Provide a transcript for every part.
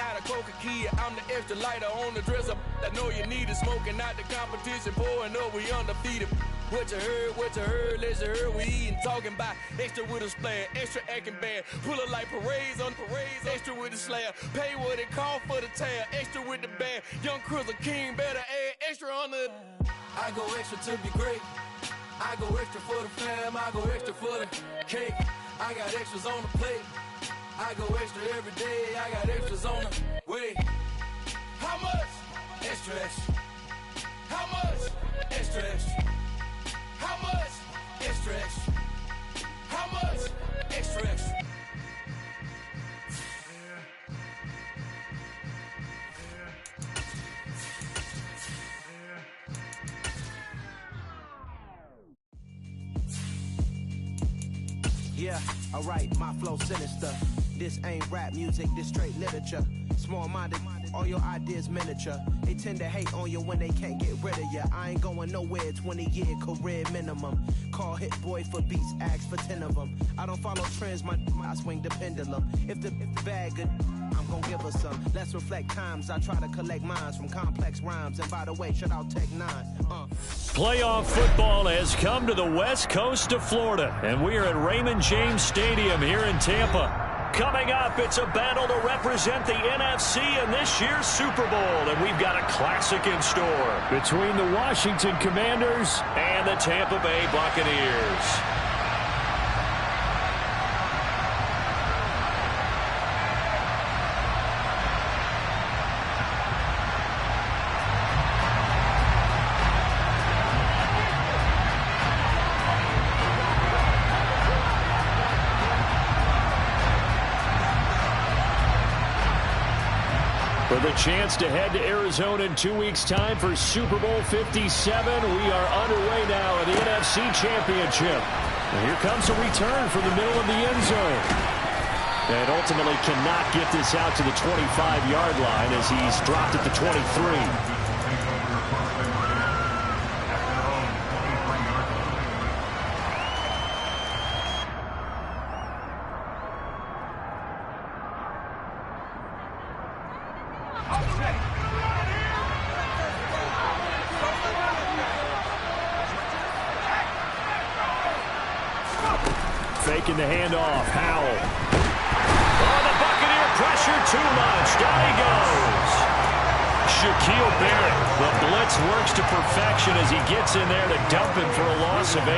not a coca kid, I'm the extra lighter on the dresser. I know you need it, smoking out the competition, pouring up, we undefeated. What you heard, let's you heard, we eatin', talking about extra with a splash, extra acting bad, pull it like parades on parades, extra with the slab, pay what it cost for the tab, extra with the bag, young Chris a king, better add extra on the. I go extra to be great, I go extra for the fam, I go extra for the cake, I got extras on the plate, I go extra every day, I got extras on the way. How much? Extra, extra. How much? Extra, extra. How much? Extra, extra. How much? Extra, extra. Yeah, alright, my flow sinister. This ain't rap music, this straight literature. Small-minded, all your ideas miniature. They tend to hate on you when they can't get rid of you. I ain't going nowhere, 20-year career minimum. Call Hit Boy for beats, ask for 10 of them. I don't follow trends, I swing the pendulum. If the bag good, I'm gon' give her some. Let's reflect times, I try to collect minds from complex rhymes. And by the way, shout out Tech 9. Playoff football has come to the west coast of Florida, and we are at Raymond James Stadium here in Tampa. Coming up, it's a battle to represent the NFC in this year's Super Bowl, and we've got a classic in store between the Washington Commanders and the Tampa Bay Buccaneers. For the chance to head to Arizona in 2 weeks' time for Super Bowl 57, we are underway now in the NFC Championship. And here comes a return from the middle of the end zone. And ultimately cannot get this out to the 25-yard line as he's dropped at the 23. Faking the handoff. Howell. Oh, the Buccaneer pressure too much. Down he goes. Shaquille Barrett. The blitz works to perfection as he gets in there to dump him for a loss of 8.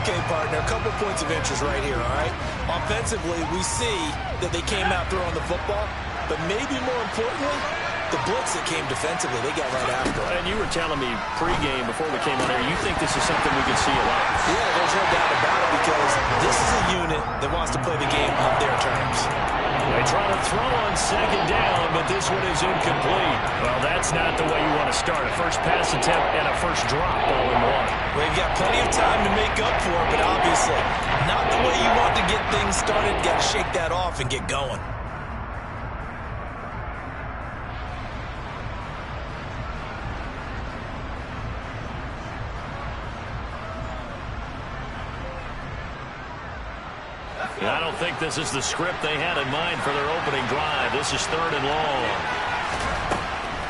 Okay, partner, a couple points of interest right here, all right? Offensively, we see that they came out throwing the football, but maybe more importantly, the blitz that came defensively, they got right after it. And you were telling me pregame before we came on air, you think this is something we could see a lot. Yeah, there's no doubt about it because this is a unit that wants to play the game on their terms. They try to throw on second down, but this one is incomplete. Well, that's not the way you want to start. A first pass attempt and a first drop all in one. Well, you've got plenty of time to make up for it, but obviously not the way you want to get things started. Got to shake that off and get going. I don't think this is the script they had in mind for their opening drive. This is 3rd and long.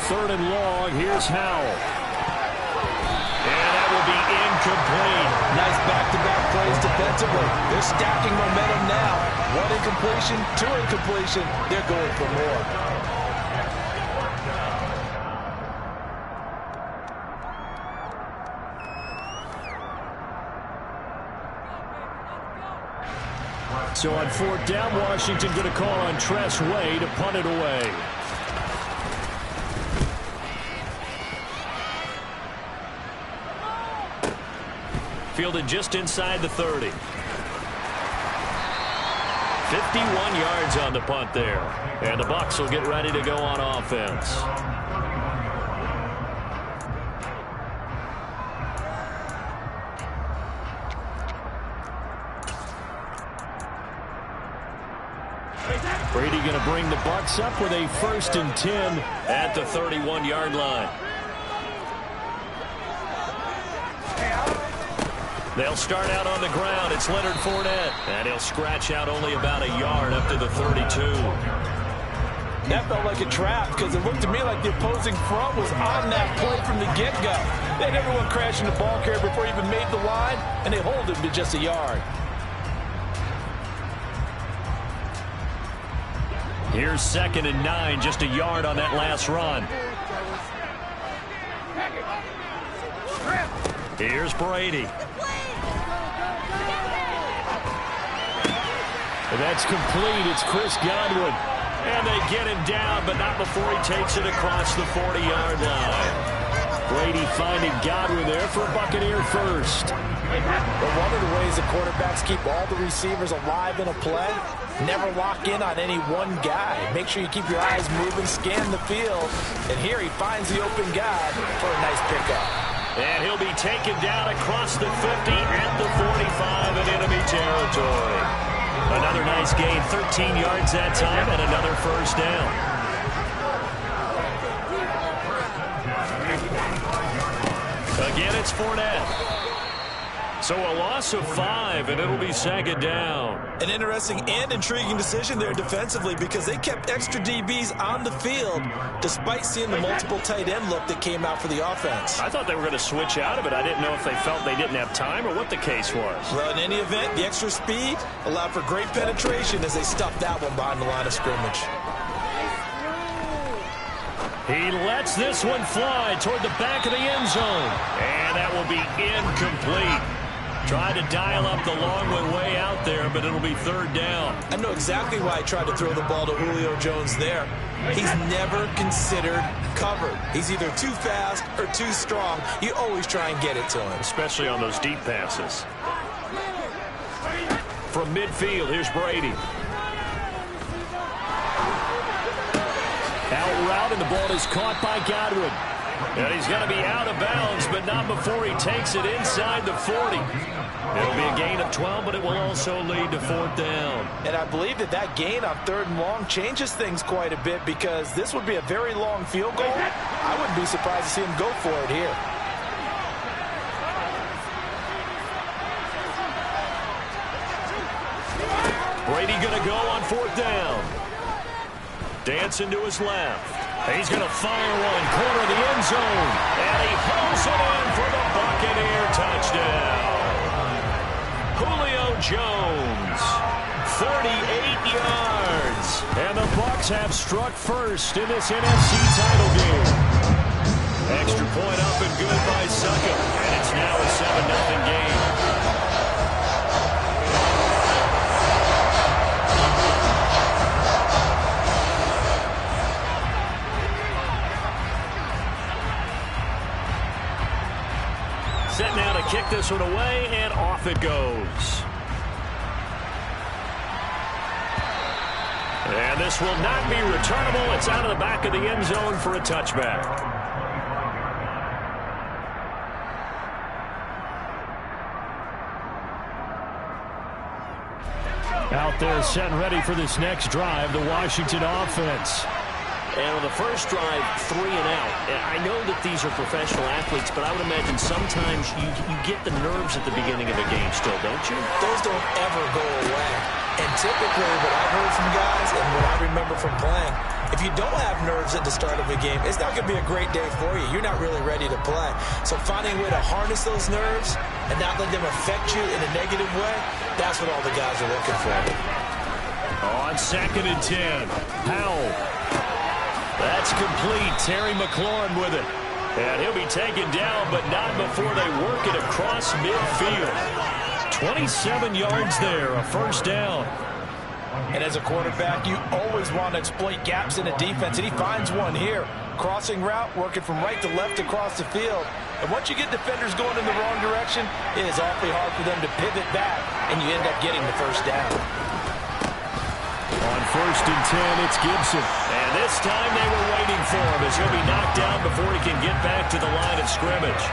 3rd and long. Here's Howell. And that will be incomplete. Nice back-to-back plays defensively. They're stacking momentum now. 1 incompletion, 2 incompletion. They're going for more. So on 4th down, Washington going to call on Tress Way to punt it away. Fielded just inside the 30. 51 yards on the punt there. And the Bucs will get ready to go on offense. Brady going to bring the Bucs up with a 1st and 10 at the 31-yard line. They'll start out on the ground. It's Leonard Fournette. And he'll scratch out only about a yard up to the 32. That felt like a trap because it looked to me like the opposing front was on that play from the get-go. They had everyone crashing the ball carrier before he even made the line, and they hold him to just a yard. Here's 2nd and 9, just a yard on that last run. Here's Brady. And that's complete. It's Chris Godwin. And they get him down, but not before he takes it across the 40-yard line. Brady finding Godwin there for a Buccaneer first. But one of the ways the quarterbacks keep all the receivers alive in a play, never lock in on any one guy. Make sure you keep your eyes moving, scan the field. And here he finds the open guy for a nice pickup. And he'll be taken down across the 50 at the 45 in enemy territory. Another nice gain, 13 yards that time, and another first down. Again, it's Fournette. So a loss of 5, and it'll be 2nd down. An interesting and intriguing decision there defensively because they kept extra DBs on the field despite seeing the multiple tight end look that came out for the offense. I thought they were going to switch out of it. I didn't know if they felt they didn't have time or what the case was. Well, in any event, the extra speed allowed for great penetration as they stuffed that one behind the line of scrimmage. He lets this one fly toward the back of the end zone. And that will be incomplete. Tried to dial up the long one way out there, but it'll be 3rd down. I know exactly why he tried to throw the ball to Julio Jones there. He's never considered covered. He's either too fast or too strong. You always try and get it to him. Especially on those deep passes. From midfield, here's Brady. Out route, and the ball is caught by Godwin. And he's going to be out of bounds, but not before he takes it inside the 40. It'll be a gain of 12, but it will also lead to 4th down. And I believe that gain on 3rd and long changes things quite a bit because this would be a very long field goal. I wouldn't be surprised to see him go for it here. Brady going to go on 4th down. Dancing to his left. He's going to fire one, corner of the end zone. And he pulls it in for the Buccaneer touchdown. Julio Jones, 38 yards. And the Bucs have struck first in this NFC title game. Extra point up and good by Suckup. And it's now a 7-0 game. Set now to kick this one away, and off it goes. And this will not be returnable. It's out of the back of the end zone for a touchback. Out there set and ready for this next drive, the Washington offense. And on the first drive, 3 and out. I know that these are professional athletes, but I would imagine sometimes you get the nerves at the beginning of a game still, don't you? Those don't ever go away. And typically what I've heard from guys and what I remember from playing, if you don't have nerves at the start of a game, it's not going to be a great day for you. You're not really ready to play. So finding a way to harness those nerves and not let them affect you in a negative way, that's what all the guys are looking for. On 2nd and 10, Powell. That's complete. Terry McLaurin with it. And he'll be taken down, but not before they work it across midfield. 27 yards there, a first down. And as a quarterback, you always want to exploit gaps in a defense, and he finds one here. Crossing route, working from right to left across the field. And once you get defenders going in the wrong direction, it is awfully hard for them to pivot back, and you end up getting the first down. On 1st and 10, it's Gibson. And this time they were waiting for him as he'll be knocked down before he can get back to the line of scrimmage.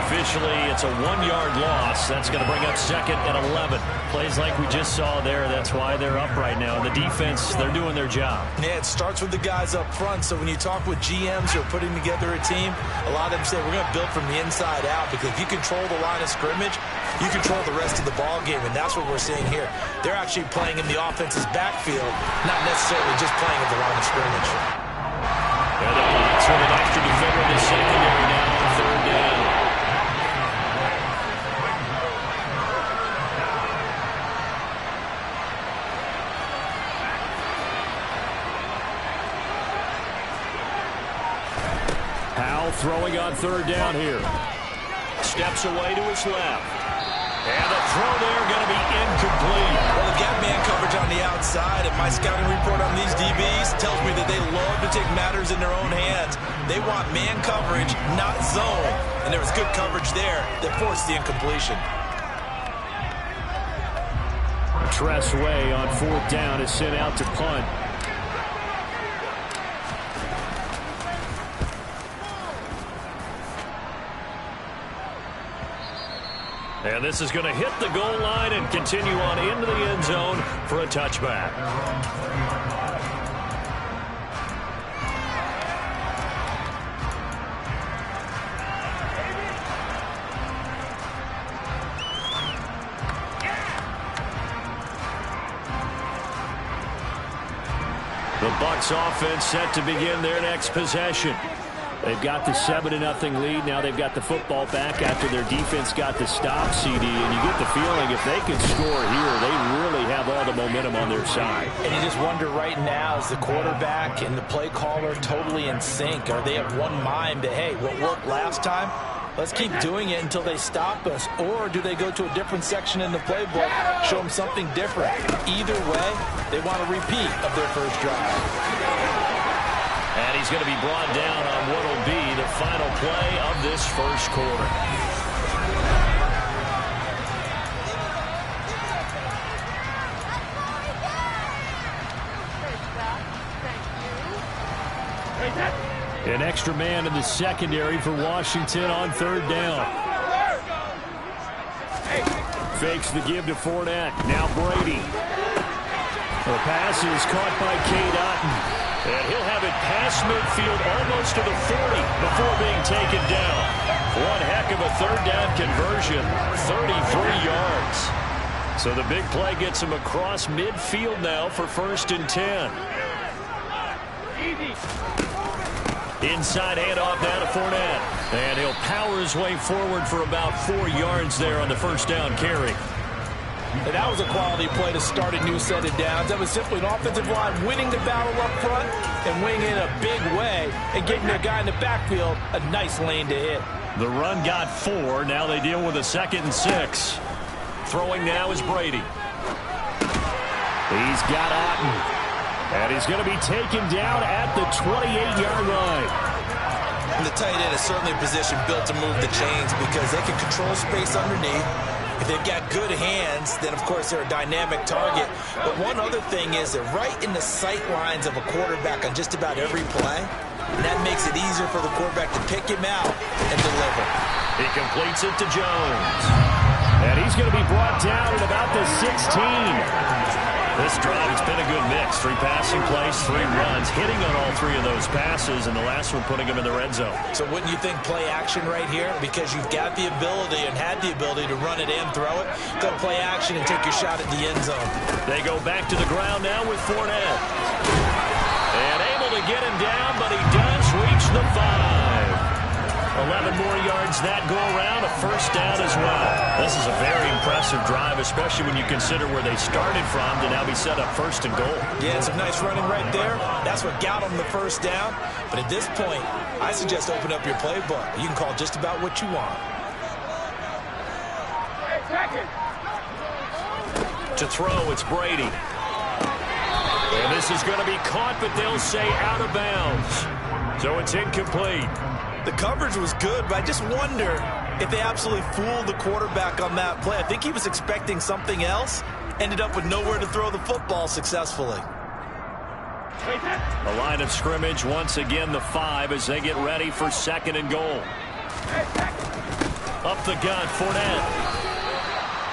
Officially, it's a 1-yard loss. That's going to bring up 2nd and 11. Plays like we just saw there. That's why they're up right now. The defense, they're doing their job. Yeah, it starts with the guys up front. So when you talk with GMs who are putting together a team, a lot of them say we're going to build from the inside out because if you control the line of scrimmage, you control the rest of the ball game, and that's what we're seeing here. They're actually playing in the offense's backfield, not necessarily just playing at the line of scrimmage. Now throwing on third down here. Steps away to his left. And the throw there going to be incomplete. Well, they've got man coverage on the outside, and my scouting report on these DBs tells me that they love to take matters in their own hands. They want man coverage, not zone. And there was good coverage there that forced the incompletion. Tress Way on fourth down is sent out to punt. And this is going to hit the goal line and continue on into the end zone for a touchback. The Bucs offense set to begin their next possession. They've got the 7-0 lead. Now they've got the football back after their defense got the stop, CD. And you get the feeling if they can score here, they really have all the momentum on their side. And you just wonder right now, is the quarterback and the play caller totally in sync? Are they of one mind that, hey, what worked last time, let's keep doing it until they stop us? Or do they go to a different section in the playbook, show them something different? Either way, they want a repeat of their first drive. And he's going to be brought down on what will be the final play of this first quarter. An extra man in the secondary for Washington on third down. Fakes the give to Fournette. Now Brady. The pass is caught by Cade Otton. And he'll have it past midfield almost to the 40 before being taken down. One heck of a third down conversion, 33 yards. So the big play gets him across midfield now for 1st and 10. Inside handoff now to Fournette. And he'll power his way forward for about 4 yards there on the first down carry. And that was a quality play to start a new set of downs. That was simply an offensive line winning the battle up front and winning in a big way and getting their guy in the backfield a nice lane to hit. The run got 4. Now they deal with a 2nd and 6. Throwing now is Brady. He's got Otton. And he's going to be taken down at the 28-yard line. And the tight end is certainly a position built to move the chains because they can control space underneath. If they've got good hands, then, of course, they're a dynamic target. But one other thing is they're right in the sight lines of a quarterback on just about every play. And that makes it easier for the quarterback to pick him out and deliver. He completes it to Jones. And he's going to be brought down at about the 16. This drive, it's been a good mix. 3 passing plays, 3 runs, hitting on all 3 of those passes, and the last one putting him in the red zone. So wouldn't you think play action right here? Because you've got the ability and had the ability to run it and throw it. Go play action and take your shot at the end zone. They go back to the ground now with Fournette. And able to get him down, but he does reach the 5. 11 more yards that go around, a first down as well. This is a very impressive drive, especially when you consider where they started from to now be set up 1st and goal. Yeah, some nice running right there. That's what got them the first down. But at this point, I suggest open up your playbook. You can call just about what you want. To throw, it's Brady. And this is going to be caught, but they'll say out of bounds. So it's incomplete. The coverage was good, but I just wonder if they absolutely fooled the quarterback on that play. I think he was expecting something else. Ended up with nowhere to throw the football successfully. The line of scrimmage, once again, the 5 as they get ready for 2nd and goal. Up the gut, Fournette.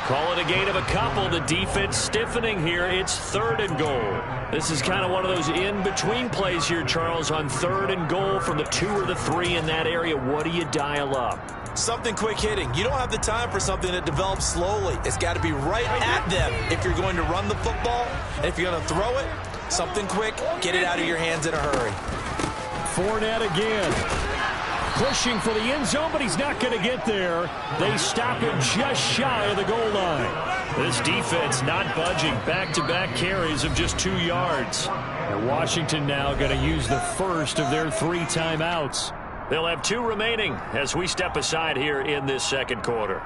Call it a gain of a couple. The defense stiffening here. It's 3rd and goal. This is kind of one of those in-between plays here, Charles, on 3rd and goal from the 2 or the 3 in that area. What do you dial up? Something quick hitting. You don't have the time for something that develops slowly. It's got to be right at them if you're going to run the football. And if you're going to throw it, something quick, get it out of your hands in a hurry. Fournette again. Pushing for the end zone, but he's not going to get there. They stop him just shy of the goal line. This defense not budging. Back-to-back carries of just 2 yards. And Washington now going to use the first of their 3 timeouts. They'll have 2 remaining as we step aside here in this second quarter.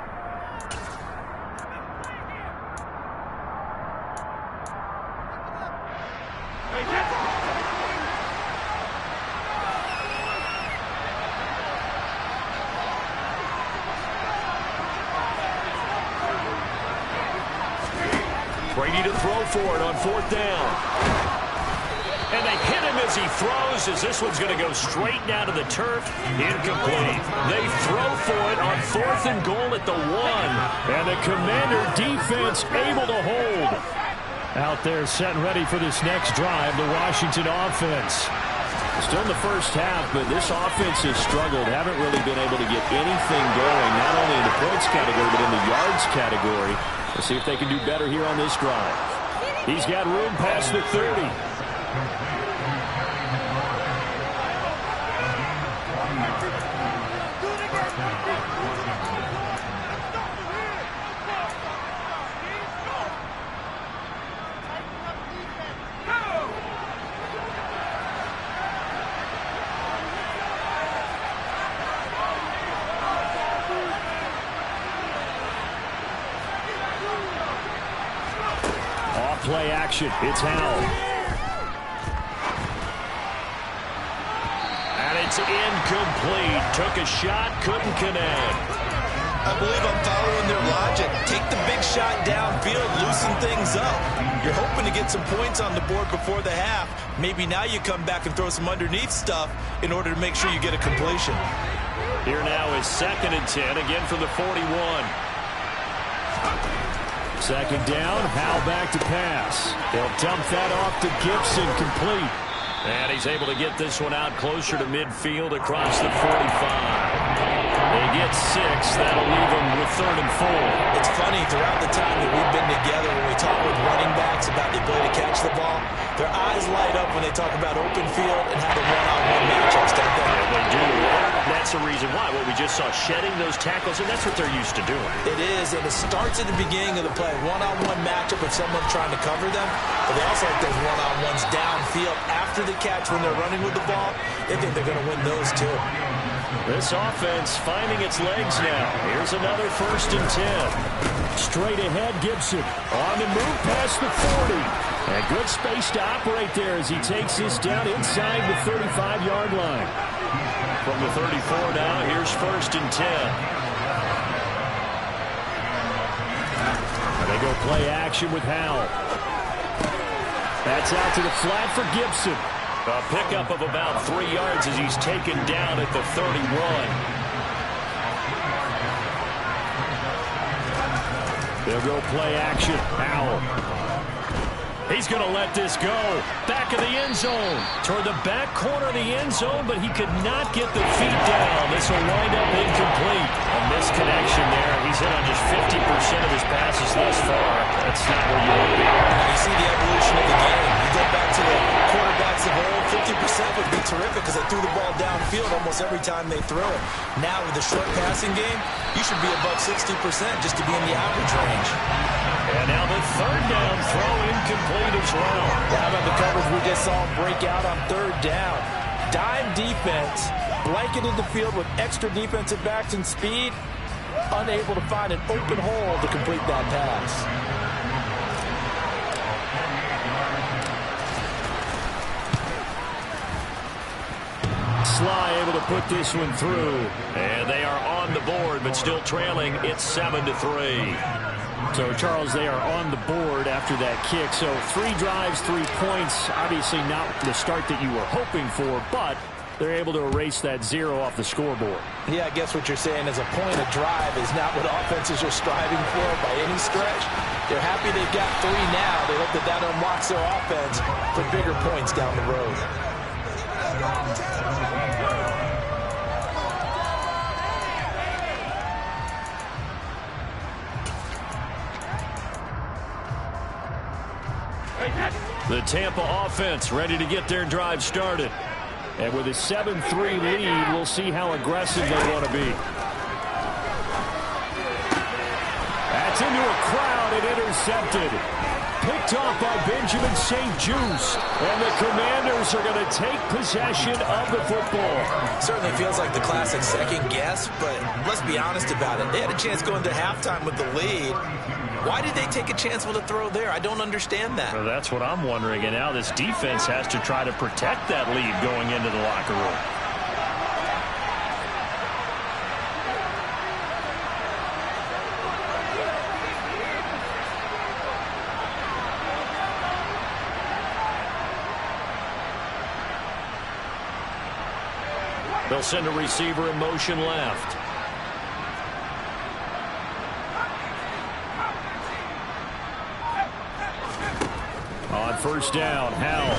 Brady to throw for it on 4th down. And they hit him as he throws, as this one's going to go straight down to the turf. Incomplete. They throw for it on 4th and goal at the 1. And the Commander defense able to hold. Out there set and ready for this next drive, the Washington offense. Still in the first half, but this offense has struggled. Haven't really been able to get anything going, not only in the points category, but in the yards category. Let's see if they can do better here on this drive. He's got room past the 30. Play action. It's Howell. And it's incomplete. Took a shot, couldn't connect. I believe I'm following their logic. Take the big shot downfield, loosen things up. You're hoping to get some points on the board before the half. Maybe now you come back and throw some underneath stuff in order to make sure you get a completion. Here now is 2nd and 10, again from the 41. Second down, Howell back to pass. They'll dump that off to Gibson, complete. And he's able to get this one out closer to midfield across the 45. They get 6. That'll leave them with 3rd and 4. It's funny, throughout the time that we've been together, when we talk with running backs about the ability to catch the ball, their eyes light up when they talk about open field and have the one-on-one matchups, don't they? Yeah, they do. That's the reason why. What we just saw, shedding those tackles, and that's what they're used to doing. It is, and it starts at the beginning of the play. One-on-one matchup with someone trying to cover them, but they also like those one-on-ones downfield after the catch when they're running with the ball. They think they're going to win those too. This offense finding its legs now. Here's another 1st and 10. Straight ahead, Gibson on the move past the 40. And good space to operate there as he takes this down inside the 35-yard line. From the 34 now, here's 1st and 10. And they go play action with Howell. That's out to the flat for Gibson. A pickup of about 3 yards as he's taken down at the 31. They'll go play action. Howell. He's going to let this go. Back of the end zone. Toward the back corner of the end zone, but he could not get the feet down. This will wind up incomplete. A misconnection there. He's hit on just 50% of his passes thus far. That's not where you want to be. You see the evolution of the game. You go back to the quarterbacks of old, 50% would be terrific because they threw the ball downfield almost every time they throw it. Now with the short passing game, you should be above 60% just to be in the average range. And now the 3rd down throw incomplete as well. How about the coverage we just saw break out on 3rd down? Dime defense, blanketed the field with extra defensive backs and speed, unable to find an open hole to complete that pass. Sly able to put this one through. And they are on the board, but still trailing. It's 7-3. So, Charles, they are on the board after that kick. So 3 drives, 3 points. Obviously not the start that you were hoping for, but they're able to erase that 0 off the scoreboard. Yeah, I guess what you're saying is a point of drive is not what offenses are striving for by any stretch. They're happy they got 3 now. They hope that that unlocks their offense for bigger points down the road. The Tampa offense ready to get their drive started. And with a 7-3 lead, we'll see how aggressive they want to be. That's into a crowd and intercepted. picked off by Benjamin St-Juste. And the Commanders are going to take possession of the football. Certainly feels like the classic second guess, but let's be honest about it. They had a chance going to halftime with the lead. Why did they take a chance with a throw there? I don't understand that. Well, that's what I'm wondering. And now this defense has to try to protect that lead going into the locker room. They'll send a receiver in motion left. On first down, Howell.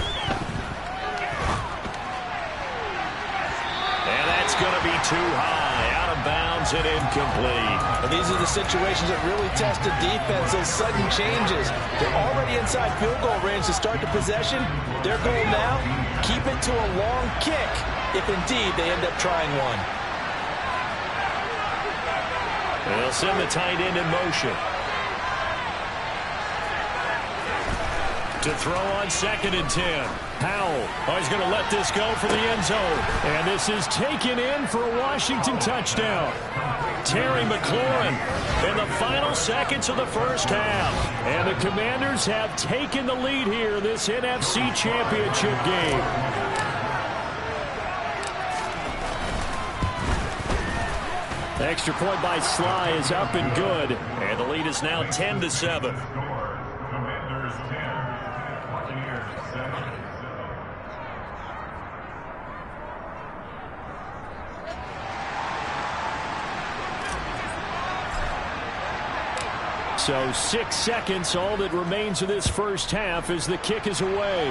And that's going to be too high. Out of bounds and incomplete. Well, these are the situations that really test the defense, those sudden changes. They're already inside field goal range to start the possession. Their goal now, keep it to a long kick, if indeed they end up trying one. They'll send the tight end in motion. To throw on 2nd and 10. Howell. Oh, he's going to let this go for the end zone. And this is taken in for a Washington touchdown. Terry McLaurin in the final seconds of the first half. And the Commanders have taken the lead here in this NFC Championship game. Extra point by Sly is up and good. And the lead is now 10-7. So 6 seconds, all that remains of this first half as the kick is away.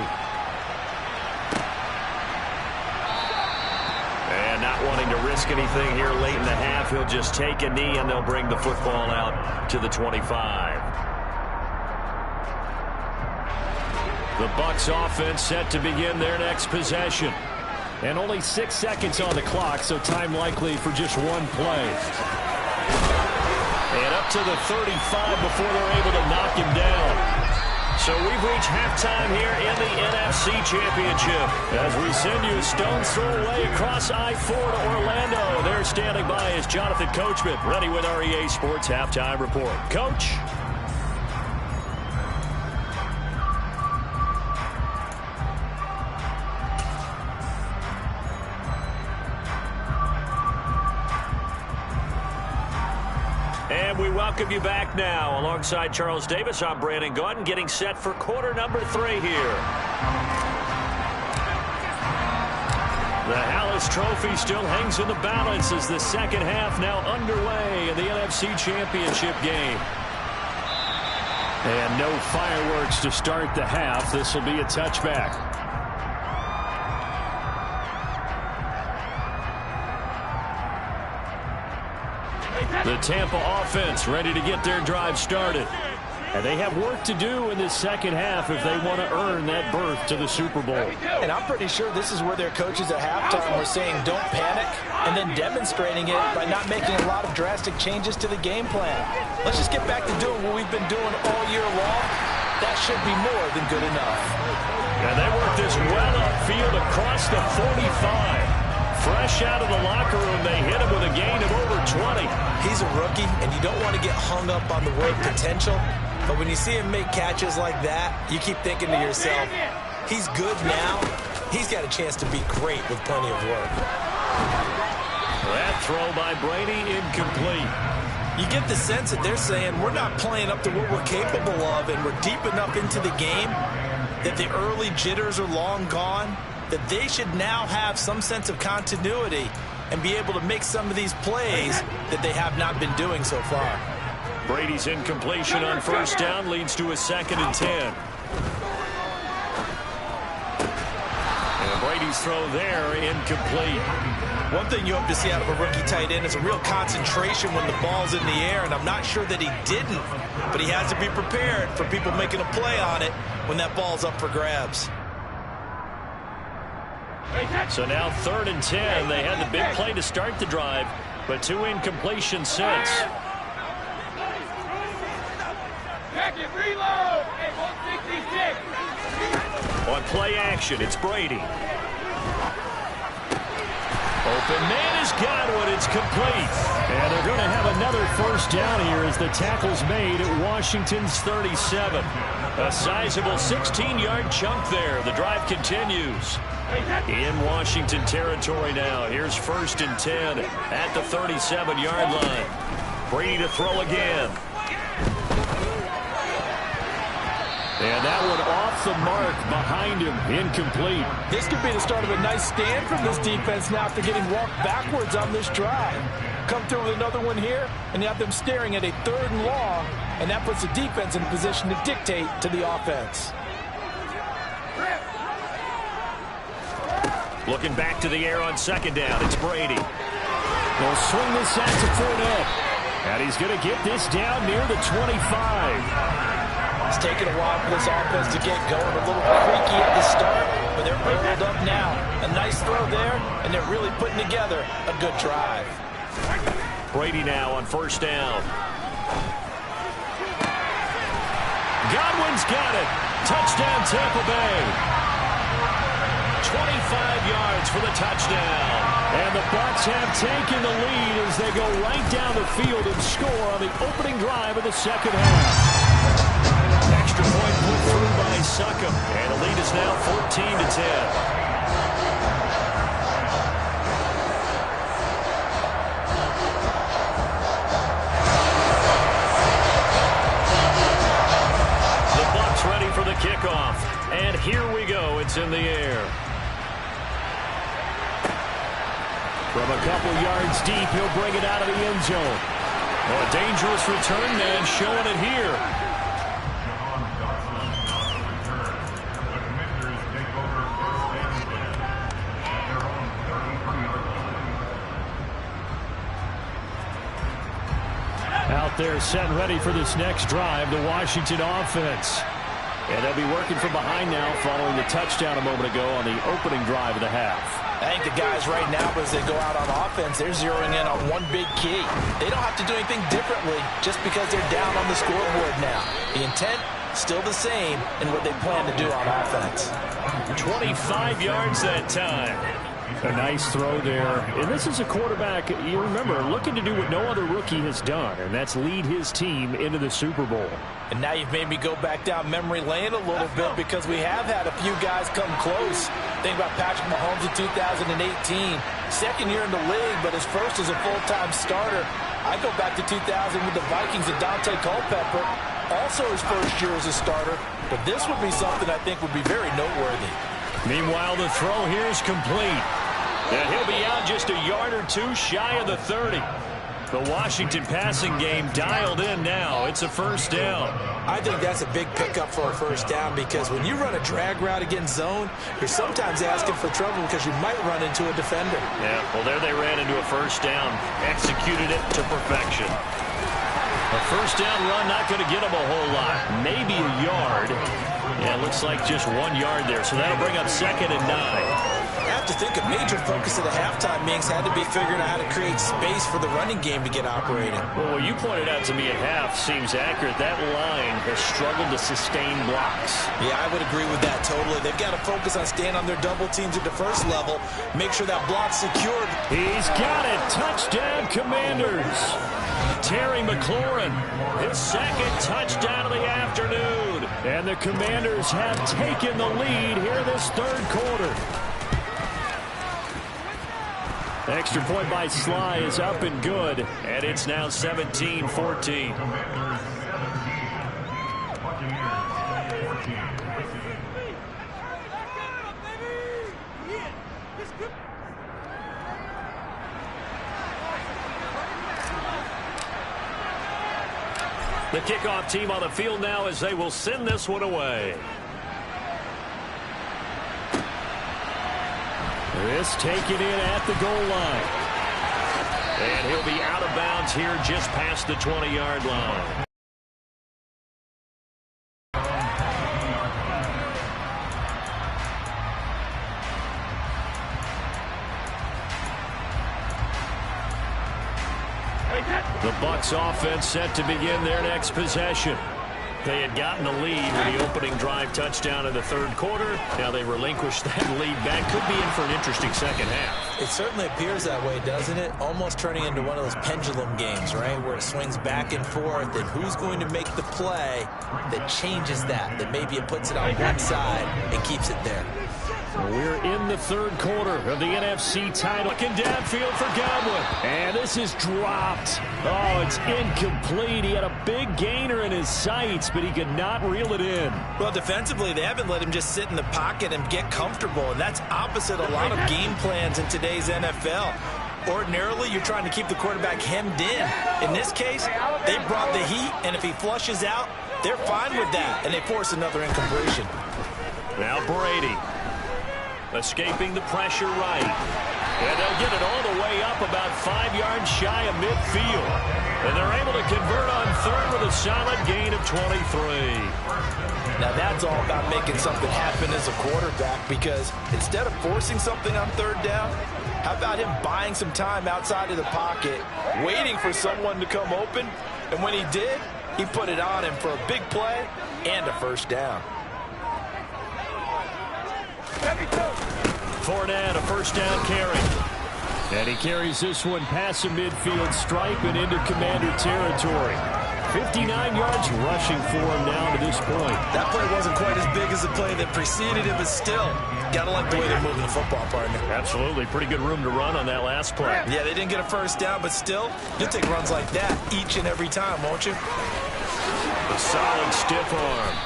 And not wanting to risk anything here late in the half, he'll just take a knee and they'll bring the football out to the 25. The Bucs offense set to begin their next possession. And only 6 seconds on the clock, so time likely for just one play. And up to the 35 before they're able to knock him down. So we've reached halftime here in the NFC Championship. As we send you a stone's throw away across I-4 to Orlando. There standing by is Jonathan Coachman, ready with our EA Sports Halftime Report. Coach. And we welcome you back now. Alongside Charles Davis, I'm Brandon Gaudin, getting set for quarter number 3 here. The Hallis Trophy still hangs in the balance as the second half now underway in the NFC Championship game. And no fireworks to start the half. This will be a touchback. The Tampa offense ready to get their drive started. And they have work to do in this second half if they want to earn that berth to the Super Bowl. And I'm pretty sure this is where their coaches at halftime were saying don't panic, and then demonstrating it by not making a lot of drastic changes to the game plan. Let's just get back to doing what we've been doing all year long. That should be more than good enough. And they work this well upfield across the 45. Fresh out of the locker room, they hit him with a gain of over 20. He's a rookie, and you don't want to get hung up on the word potential. But when you see him make catches like that, you keep thinking to yourself, he's good now. He's got a chance to be great with plenty of work. That throw by Brady incomplete. You get the sense that they're saying we're not playing up to what we're capable of, and we're deep enough into the game that the early jitters are long gone, that they should now have some sense of continuity and be able to make some of these plays that they have not been doing so far. Brady's incompletion on first down leads to a 2nd and 10. And Brady's throw there incomplete. One thing you hope to see out of a rookie tight end is a real concentration when the ball's in the air, and I'm not sure that he didn't, but he has to be prepared for people making a play on it when that ball's up for grabs. So now 3rd and 10. They had the big play to start the drive, but 2 incompletions since. On play action, it's Brady. Open man has got one. It's complete. And they're going to have another first down here as the tackle's made at Washington's 37. A sizable 16-yard chunk there. The drive continues. In Washington territory now. Here's 1st and 10 at the 37-yard line. Brady to throw again. And that one off the mark behind him. Incomplete. This could be the start of a nice stand from this defense now after getting walked backwards on this drive. Come through with another one here, and you have them staring at a 3rd and long, and that puts the defense in a position to dictate to the offense. Looking back to the air on 2nd down. It's Brady. They'll swing this out to Fournette. And he's going to get this down near the 25. It's taken a while for this offense to get going. A little creaky at the start, but they're rolled up now. A nice throw there, and they're really putting together a good drive. Brady now on 1st down. Godwin's got it. Touchdown, Tampa Bay. 25 yards for the touchdown. And the Bucs have taken the lead as they go right down the field and score on the opening drive of the 2nd half. Extra point put through by Succop. And the lead is now 14-10. Ready for the kickoff. And here we go. It's in the air. From a couple yards deep, he'll bring it out of the end zone. Oh, a dangerous return man showing it here. Out there set and ready for this next drive, the Washington offense. And they'll be working from behind now following the touchdown a moment ago on the opening drive of the half. I think the guys right now, as they go out on offense, they're zeroing in on one big key. They don't have to do anything differently just because they're down on the scoreboard now. The intent, still the same in what they plan to do on offense. 25 yards that time. A nice throw there. And this is a quarterback, you remember, looking to do what no other rookie has done, and that's lead his team into the Super Bowl. And now you've made me go back down memory lane a little bit because we have had a few guys come close. Think about Patrick Mahomes in 2018. 2nd year in the league, but his first as a full-time starter. I go back to 2000 with the Vikings and Dante Culpepper. Also his first year as a starter. But this would be something I think would be very noteworthy. Meanwhile, the throw here is complete. And he'll be out just a yard or two shy of the 30. The Washington passing game dialed in now. It's a 1st down. I think that's a big pickup for a 1st down because when you run a drag route against zone, you're sometimes asking for trouble because you might run into a defender. Yeah, well, there they ran into a 1st down. Executed it to perfection. A 1st down run not going to get them a whole lot. Maybe a yard. Yeah, it looks like just 1 yard there. So that'll bring up 2nd and 9. I have to think a major focus of the halftime meetings had to be figuring out how to create space for the running game to get operating. Well, what you pointed out to me at half seems accurate. That line has struggled to sustain blocks. Yeah, I would agree with that totally. They've got to focus on staying on their double teams at the first level, make sure that block's secured. He's got it. Touchdown, Commanders. Terry McLaurin, his 2nd touchdown of the afternoon. And the Commanders have taken the lead here this 3rd quarter. Extra point by Sly is up and good, and it's now 17-14. The kickoff team on the field now as they will send this one away. This taken in at the goal line. And he'll be out of bounds here just past the 20-yard line. The Bucs offense set to begin their next possession. They had gotten the lead with the opening drive touchdown in the third quarter. Now they relinquished that lead back. Could be in for an interesting second half. It certainly appears that way, doesn't it? Almost turning into one of those pendulum games, right, where it swings back and forth, and who's going to make the play that changes that maybe it puts it on one side and keeps it there. We're in the third quarter of the NFC title. Looking downfield for Godwin. And this is dropped. Oh, it's incomplete. He had a big gainer in his sights, but he could not reel it in. Well, defensively, they haven't let him just sit in the pocket and get comfortable, and that's opposite a lot of game plans in today's NFL. Ordinarily, you're trying to keep the quarterback hemmed in. In this case, they brought the heat, and if he flushes out, they're fine with that, and they force another incompletion. Now Brady. Escaping the pressure right. And they'll get it all the way up about 5 yards shy of midfield. And they're able to convert on third with a solid gain of 23. Now that's all about making something happen as a quarterback, because instead of forcing something on third down, how about him buying some time outside of the pocket, waiting for someone to come open, and when he did, he put it on him for a big play and a first down. Fournette, a first down carry. And he carries this one past the midfield stripe and into Commander territory. 59 yards rushing for him now to this point. That play wasn't quite as big as the play that preceded it, but still, gotta like the way they're moving the football, partner. Absolutely. Pretty good room to run on that last play. Yeah, they didn't get a first down, but still, you'll take runs like that each and every time, won't you? A solid stiff arm.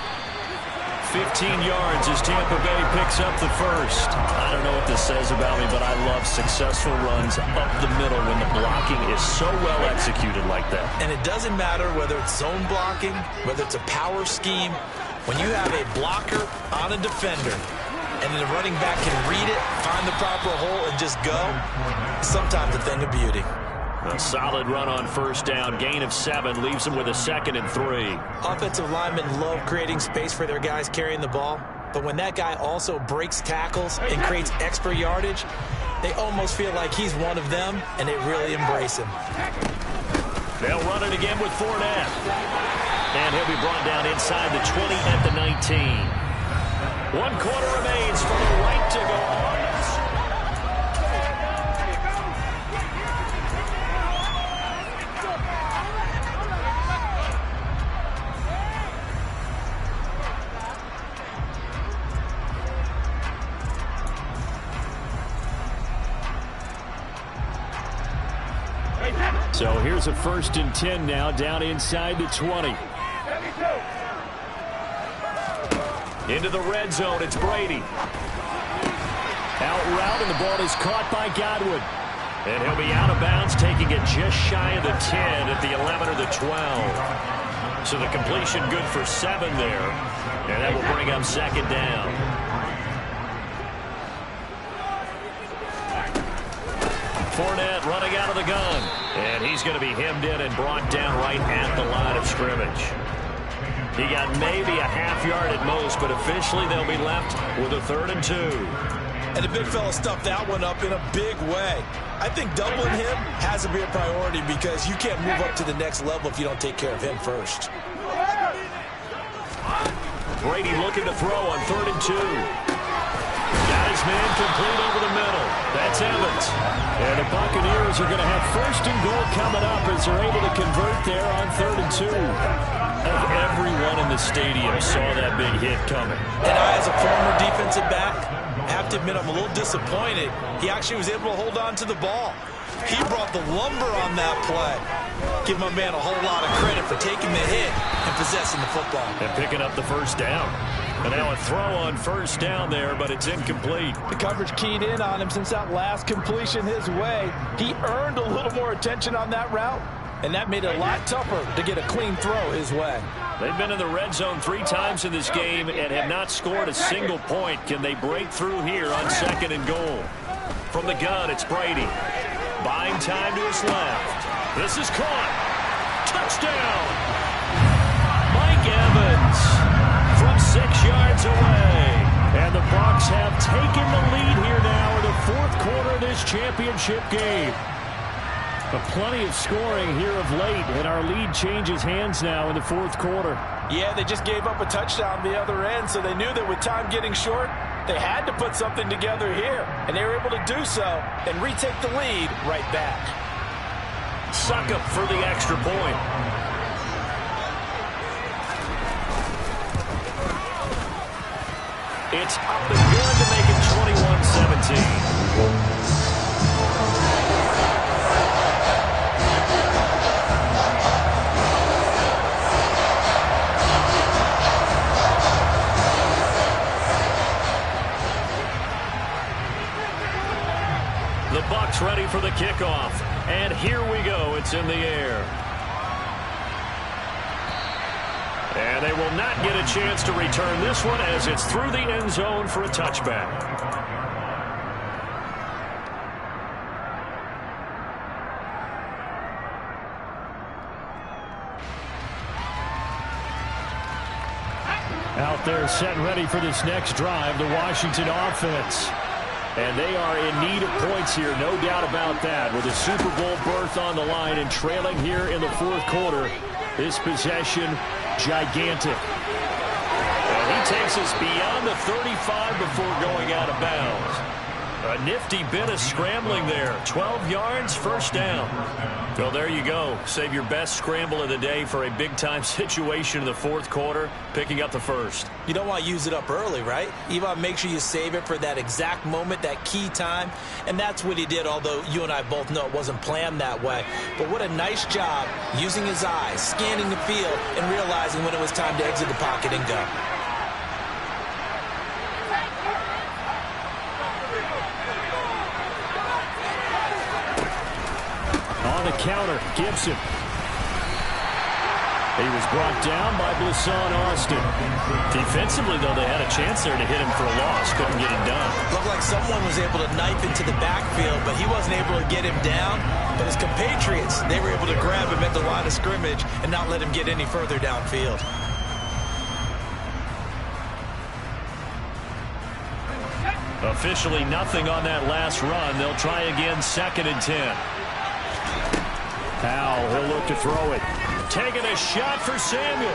15 yards as Tampa Bay picks up the first. I don't know what this says about me, but I love successful runs up the middle when the blocking is so well executed like that. And it doesn't matter whether it's zone blocking, whether it's a power scheme. When you have a blocker on a defender and the running back can read it, find the proper hole, and just go, sometimes a thing of beauty. A solid run on first down. Gain of 7 leaves them with a 2nd and 3. Offensive linemen love creating space for their guys carrying the ball, but when that guy also breaks tackles and creates extra yardage, they almost feel like he's one of them, and they really embrace him. They'll run it again with Fournette. And he'll be brought down inside the 20 at the 19. 1 quarter remains for the right to go on. So here's a 1st and 10 now, down inside the 20. Into the red zone, it's Brady. Out route, and the ball is caught by Godwin. And he'll be out of bounds, taking it just shy of the 10 at the 11 or the 12. So the completion good for 7 there. And that will bring up 2nd down. Fournette running out of the gun. And he's going to be hemmed in and brought down right at the line of scrimmage. He got maybe a half yard at most, but officially they'll be left with a 3rd and 2. And the big fella stuffed that one up in a big way. I think doubling him has to be a priority, because you can't move up to the next level if you don't take care of him first. Brady looking to throw on 3rd and 2. Got his man complete over the middle. That's Evans. And the Buccaneers are going to have 1st and goal coming up as they're able to convert there on 3rd and 2. Everyone in the stadium saw that big hit coming. And I, as a former defensive back, have to admit I'm a little disappointed. He actually was able to hold on to the ball. He brought the lumber on that play. Give my man a whole lot of credit for taking the hit and possessing the football. And picking up the 1st down. And now a throw on 1st down there, but it's incomplete. The coverage keyed in on him since that last completion his way. He earned a little more attention on that route, and that made it a lot tougher to get a clean throw his way. They've been in the red zone 3 times in this game and have not scored a single point. Can they break through here on 2nd and goal? From the gun, it's Brady. Buying time to his left. This is caught. Touchdown! Mike Evans from 6 yards away. And the Bucs have taken the lead here now in the 4th quarter of this championship game. But plenty of scoring here of late, and our lead changes hands now in the fourth quarter. Yeah, they just gave up a touchdown the other end, so they knew that with time getting short, they had to put something together here, and they were able to do so and retake the lead right back. Succop for the extra point. It's up and good to make it 21-17. The Bucs ready for the kickoff. And here we go. It's in the air. And they will not get a chance to return this one as it's through the end zone for a touchback. Out there set and ready for this next drive, the Washington offense. And they are in need of points here, no doubt about that. With a Super Bowl berth on the line and trailing here in the fourth quarter, this possession, gigantic. And he takes us beyond the 35 before going out of bounds. A nifty bit of scrambling there. 12 yards, first down. So there you go. Save your best scramble of the day for a big-time situation in the fourth quarter, picking up the first. You don't want to use it up early, right? You want to make sure you save it for that exact moment, that key time. And that's what he did, although you and I both know it wasn't planned that way. But what a nice job using his eyes, scanning the field, and realizing when it was time to exit the pocket and go. On the counter, Gibson. He was brought down by Blasson Austin. Defensively, though, they had a chance there to hit him for a loss. Couldn't get it done. Looked like someone was able to knife into the backfield, but he wasn't able to get him down. But his compatriots, they were able to grab him at the line of scrimmage and not let him get any further downfield. Officially nothing on that last run. They'll try again, 2nd and 10. Powell, he'll look to throw it. Taking a shot for Samuel.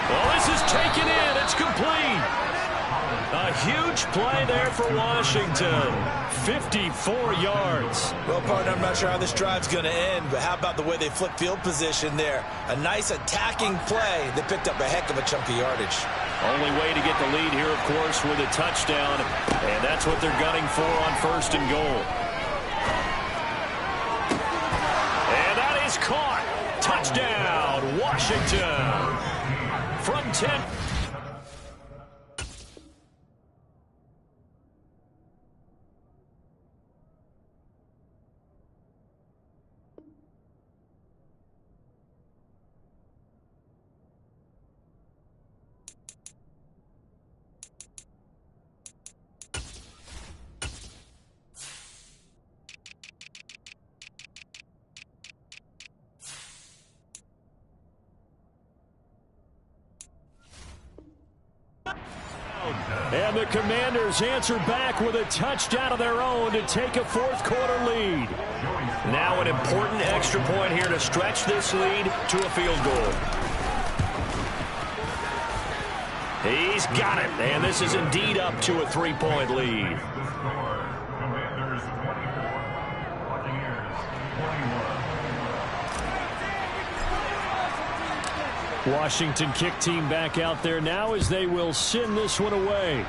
Well, this is taken in. It's complete. A huge play there for Washington. 54 yards. Well, partner, I'm not sure how this drive's going to end, but how about the way they flipped field position there? A nice attacking play that picked up a heck of a chunk of yardage. Only way to get the lead here, of course, with a touchdown, and that's what they're gunning for on 1st and goal. And that is caught. Touchdown, Washington. From 10. And the Commanders answer back with a touchdown of their own to take a fourth quarter lead. Now an important extra point here to stretch this lead to a field goal. He's got it, and this is indeed up to a 3-point lead. Washington kick team back out there now as they will send this one away.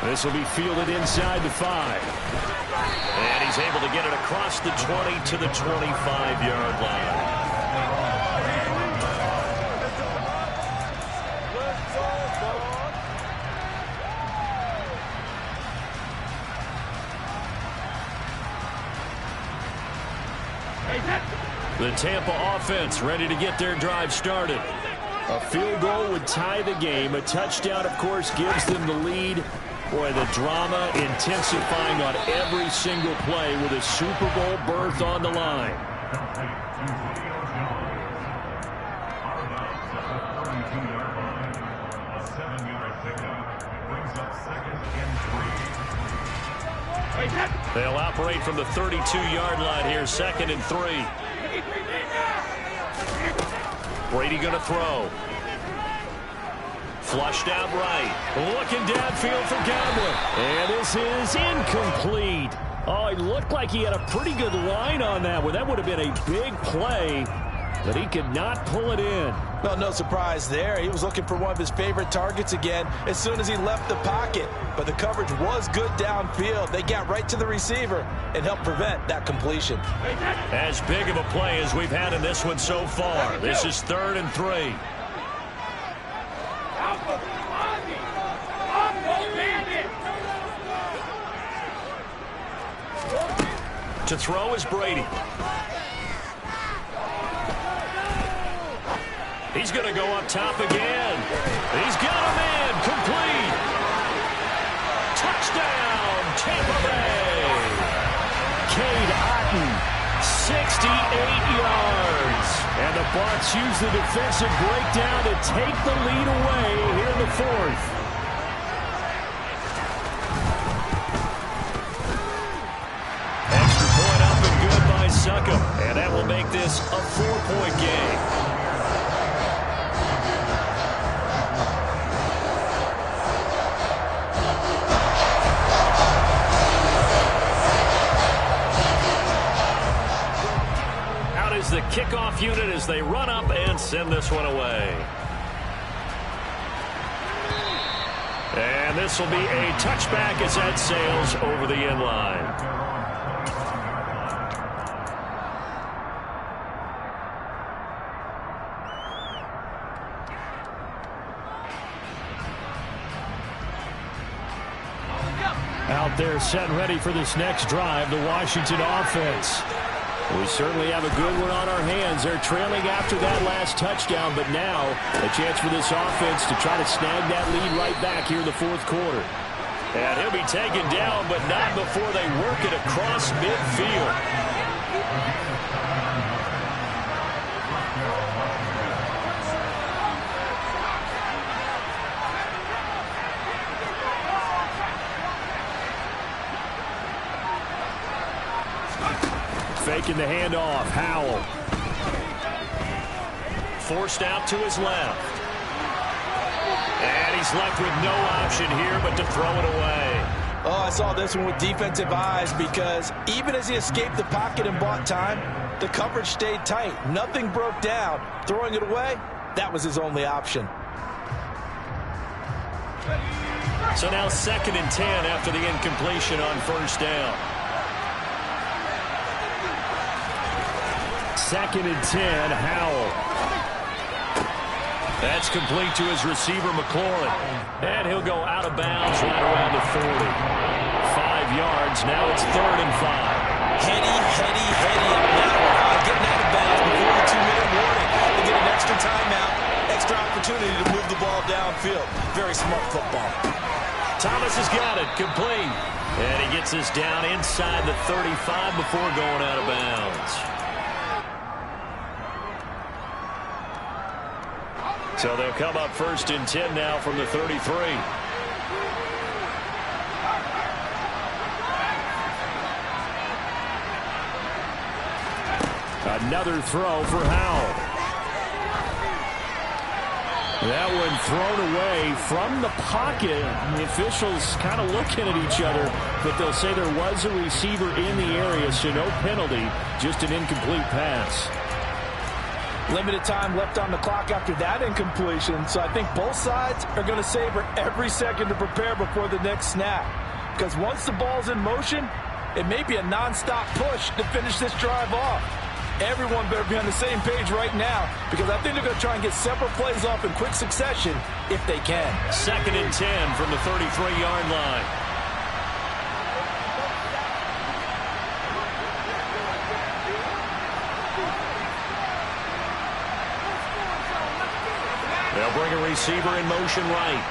This will be fielded inside the 5. And he's able to get it across the 20 to the 25-yard line. The Tampa offense ready to get their drive started. A field goal would tie the game. A touchdown, of course, gives them the lead. Boy, the drama intensifying on every single play with a Super Bowl berth on the line. They'll operate from the 32-yard line here, 2nd and 3. Brady going to throw. Flushed out right. Looking downfield for Godwin. And this is incomplete. Oh, it looked like he had a pretty good line on that one. That would have been a big play, but he could not pull it in. Well, no surprise there. He was looking for one of his favorite targets again as soon as he left the pocket. But the coverage was good downfield. They got right to the receiver and helped prevent that completion. As big of a play as we've had in this one so far. This is 3rd and 3. To throw is Brady. He's going to go up top again. He's got a man. Complete. Touchdown, Tampa Bay. Cade Otton, 68 yards. And the Bucs use the defensive breakdown to take the lead away here in the 4th. Succop, and that will make this a 4-point game. Out is the kickoff unit as they run up and send this one away. And this will be a touchback as that sails over the end line. Out there set ready for this next drive, the Washington offense. We certainly have a good one on our hands. They're trailing after that last touchdown, but now a chance for this offense to try to snag that lead right back here in the 4th quarter. And he'll be taken down, but not before they work it across midfield. Faking the handoff. Howell. Forced out to his left. And he's left with no option here but to throw it away. Oh, I saw this one with defensive eyes because even as he escaped the pocket and bought time, the coverage stayed tight. Nothing broke down. Throwing it away, that was his only option. So now 2nd and 10 after the incompletion on 1st down. 2nd and 10, Howell. That's complete to his receiver, McLaurin. And he'll go out of bounds right around the 40. 5 yards, now it's 3rd and 5. Heady on that one. Getting out of bounds before the 2-minute warning. They get an extra timeout, extra opportunity to move the ball downfield. Very smart football. Thomas has got it, complete. And he gets this down inside the 35 before going out of bounds. So they'll come up 1st and 10 now from the 33. Another throw for Howell. That one thrown away from the pocket. The officials kind of looking at each other, but they'll say there was a receiver in the area, so no penalty, just an incomplete pass. Limited time left on the clock after that incompletion, so I think both sides are going to savor every second to prepare before the next snap. Because once the ball's in motion, it may be a non-stop push to finish this drive off. Everyone better be on the same page right now, because I think they're going to try and get several plays off in quick succession if they can. 2nd and 10 from the 33-yard line. They'll bring a receiver in motion right.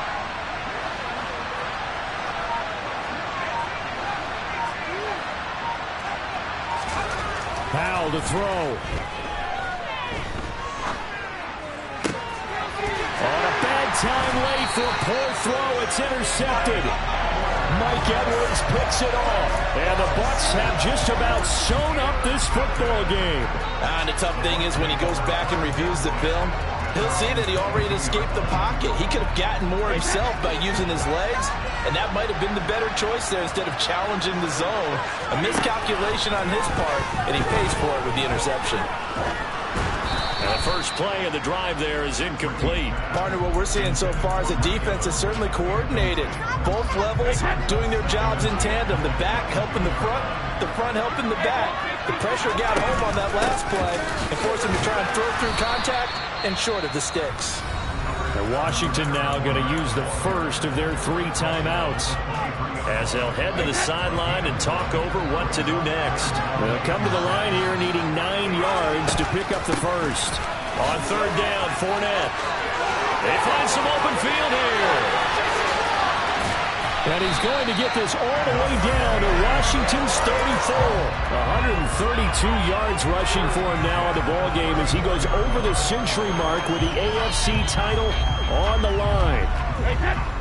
Powell to throw. On a bad time late for a poor throw. It's intercepted. Mike Edwards picks it off. And the Bucs have just about sewn up this football game. And the tough thing is when he goes back and reviews the film, he'll see that he already escaped the pocket. He could have gotten more himself by using his legs, and that might have been the better choice there instead of challenging the zone. A miscalculation on his part, and he pays for it with the interception. And the first play of the drive there is incomplete. Partner, what we're seeing so far is the defense is certainly coordinated. Both levels doing their jobs in tandem. The back helping the front helping the back. The pressure got home on that last play and forced him to try and throw through contact and short of the sticks. And Washington now going to use the first of their 3 timeouts as they'll head to the sideline and talk over what to do next. They'll come to the line here needing 9 yards to pick up the first. On third down, Fournette. They find some open field here. And he's going to get this all the way down to Washington's 34. 132 yards rushing for him now on the ball game as he goes over the century mark with the AFC title on the line.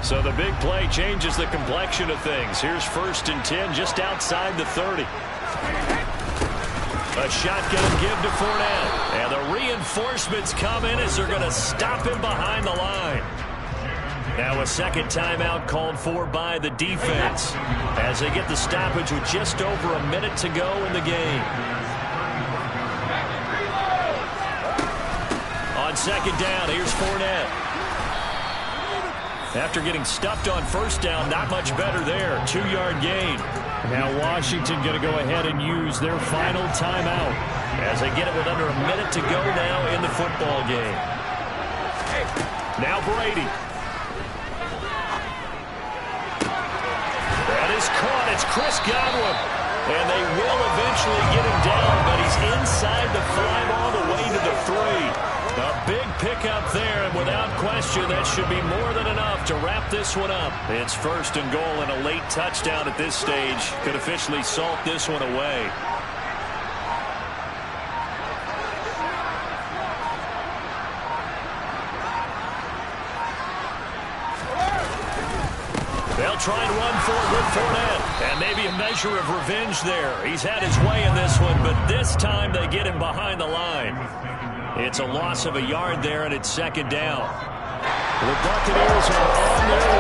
So the big play changes the complexion of things. Here's 1st and 10 just outside the 30. A shotgun give to Fournette. And the reinforcements come in as they're going to stop him behind the line. Now a second timeout called for by the defense as they get the stoppage with just over a minute to go in the game. On second down, here's Fournette. After getting stuffed on first down, not much better there. 2-yard gain. Now Washington going to go ahead and use their final timeout as they get it with under a minute to go now in the football game. Now Brady. That is caught. It's Chris Godwin. And they will eventually get him down, but he's inside the 5 all the way to the 3. A big pickup there, and without question, that should be more than enough to wrap this one up. It's 1st and goal, and a late touchdown at this stage could officially salt this one away. They'll try and run for it with Fournette. And maybe a measure of revenge there. He's had his way in this one, but this time they get him behind the line. It's a loss of a yard there, and it's 2nd down. The Buccaneers are on their